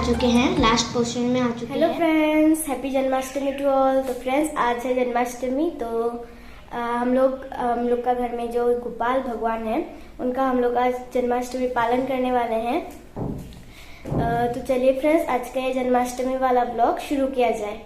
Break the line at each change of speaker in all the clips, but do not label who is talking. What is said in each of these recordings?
चुके हैं, last portion में आ चुके हैं।
Hello friends, happy Janmashtami to all. तो फ्रेंड्स, आज है जन्माष्टमी। तो हम लोग का घर में जो गोपाल भगवान है उनका हम लोग आज जन्माष्टमी पालन करने वाले हैं। तो चलिए फ्रेंड्स, आज का ये जन्माष्टमी वाला ब्लॉग शुरू किया जाए।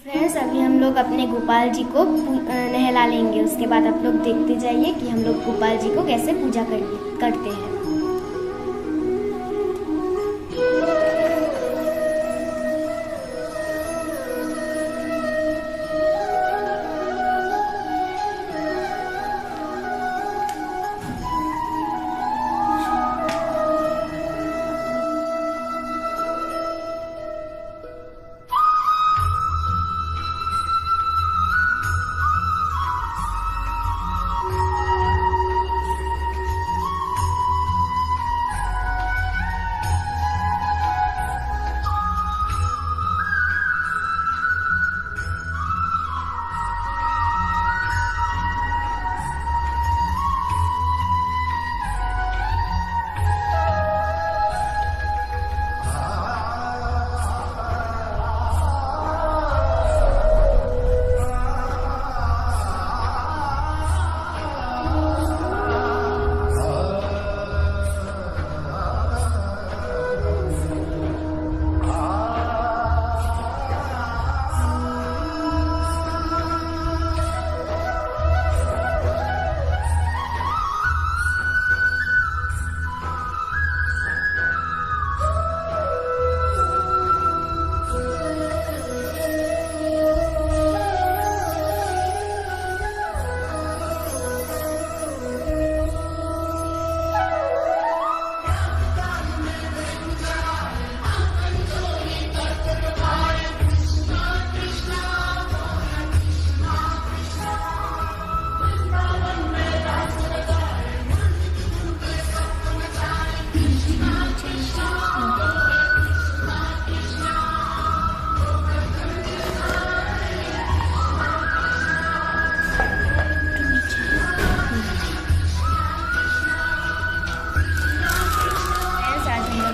फ्रेंड्स, अभी हम लोग अपने गोपाल जी को नहला लेंगे। उसके बाद आप लोग देखते जाइए कि हम लोग गोपाल जी को कैसे पूजा करते हैं।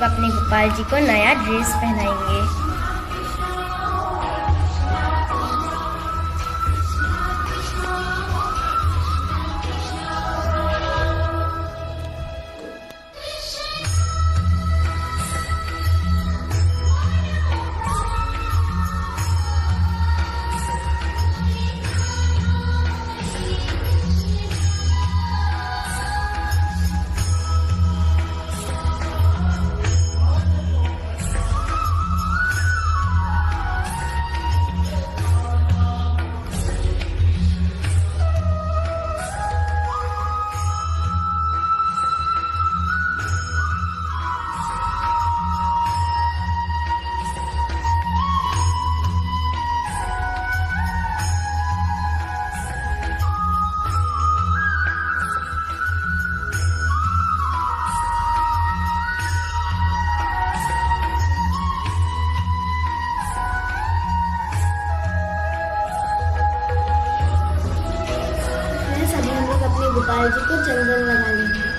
अपने गोपाल जी को नया ड्रेस पहनाएंगे। लोग गोपाल जी को चंदन लगा लेंगे।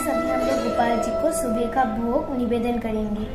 अभी हम लोग गोपाल जी को सुबह का भोग निवेदन करेंगे।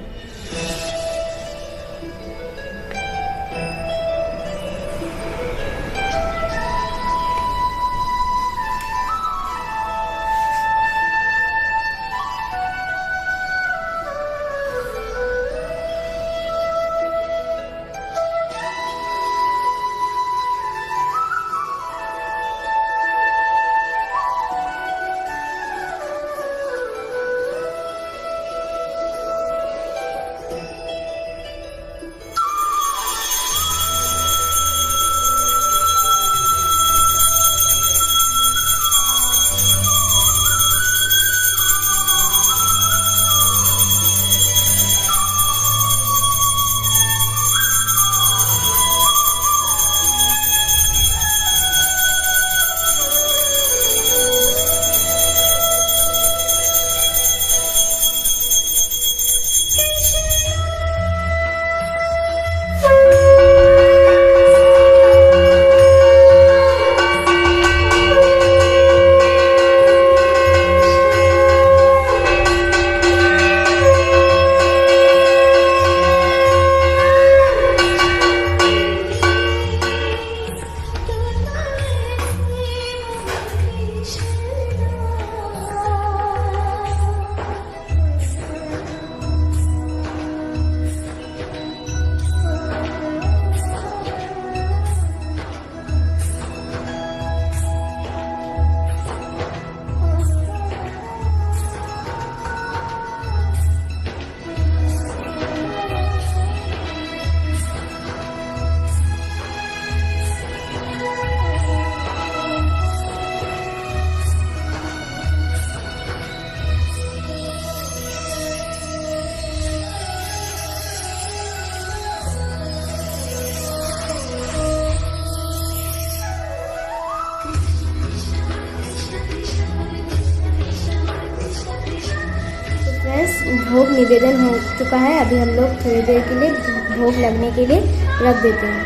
भोग निवेदन हो चुका है। अभी हम लोग थोड़ी देर के लिए भोग लगने के लिए रख देते हैं।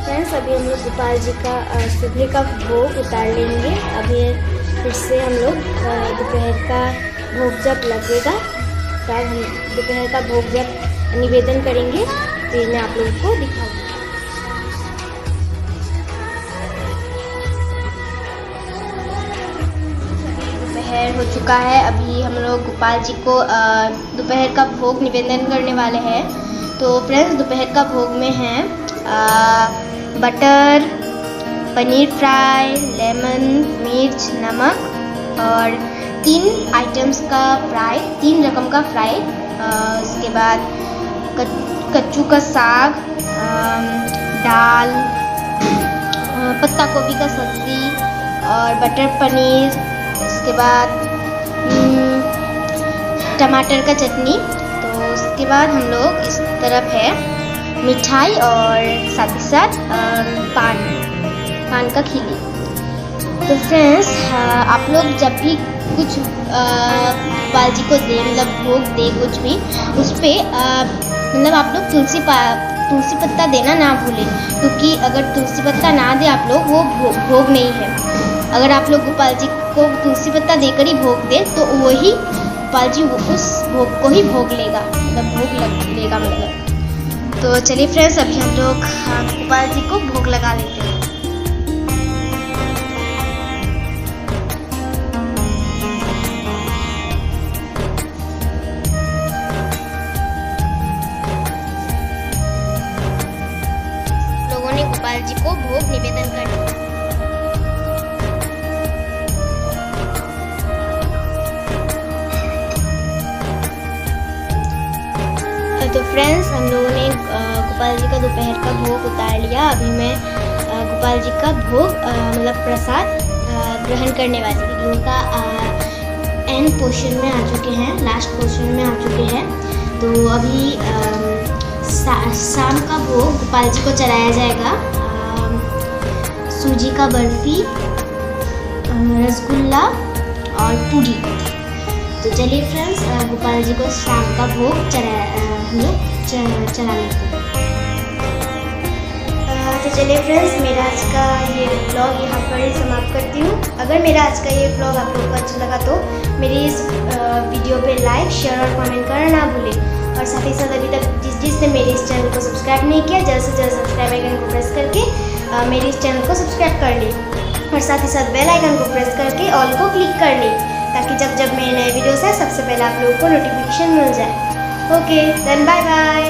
फ्रेंड्स, अभी हम लोग गोपाल जी का सुबह का भोग उतार लेंगे। अभी फिर से हम लोग दोपहर का भोग जब लगेगा, तब हम दोपहर का भोग जब निवेदन करेंगे फिर मैं आप लोगों को दिखाऊंगी। दोपहर हो चुका है। अभी हम लोग गोपाल जी को दोपहर का भोग निवेदन करने वाले हैं। तो फ्रेंड्स, दोपहर का भोग में है बटर, पनीर फ्राई, लेमन, मिर्च, नमक और 3 आइटम्स का फ्राई, 3 रकम का फ्राई। उसके बाद कच्चू का साग, दाल, पत्ता गोभी का सब्जी और बटर पनीर। उसके बाद टमाटर का चटनी। तो उसके बाद हम लोग इस तरफ है मिठाई और साथ ही साथ पान का खीली। तो फ्रेंड्स, आप लोग जब भी कुछ गोपाल जी को दे, मतलब भोग दे कुछ भी, उस पर मतलब आप लोग तुलसी पत्ता देना ना भूलें, क्योंकि अगर तुलसी पत्ता ना दे आप लोग, वो भोग नहीं है। अगर आप लोग गोपाल जी को तुलसी पत्ता देकर ही भोग दे तो वही गोपाल जी उस भोग को ही भोग लेगा, मतलब भोग लेगा मतलब। तो चलिए फ्रेंड्स, अभी हम लोग गोपाल जी को भोग लगा लेते हैं। लोगों ने गोपाल जी को भोग निवेदन कर दिया। तो फ्रेंड्स, हम लोगों ने गोपाल जी का दोपहर का भोग उतार लिया। अभी मैं गोपाल जी का भोग मतलब प्रसाद ग्रहण करने वाली हूँ।
हम लोग का एंड पोर्शन में आ चुके हैं, लास्ट पोर्शन में आ चुके हैं। तो अभी शाम का भोग गोपाल जी को चढ़ाया जाएगा। सूजी का बर्फी, रसगुल्ला और पूरी। तो चलिए फ्रेंड्स, गोपाल जी को शाम का भोग हम लोग चढ़ा लेते हैं।
तो चलिए फ्रेंड्स, मेरा आज का ये ब्लॉग यहाँ पर ही समाप्त करती हूँ। अगर मेरा आज का ये ब्लॉग आप लोगों को अच्छा लगा तो मेरी इस वीडियो पे लाइक, शेयर और कमेंट करना ना भूलें। और साथ ही साथ अभी तक जिसने मेरे इस चैनल को सब्सक्राइब नहीं किया, जल्द से जल्द सब्सक्राइब आइकन को प्रेस करके मेरे इस चैनल को सब्सक्राइब कर लें। और साथ ही साथ बेल आइकन को प्रेस करके ऑल को क्लिक कर लें, ताकि जब जब मेरे नए वीडियोस आए सबसे पहले आप लोगों को नोटिफिकेशन मिल जाए। Okay then, bye bye.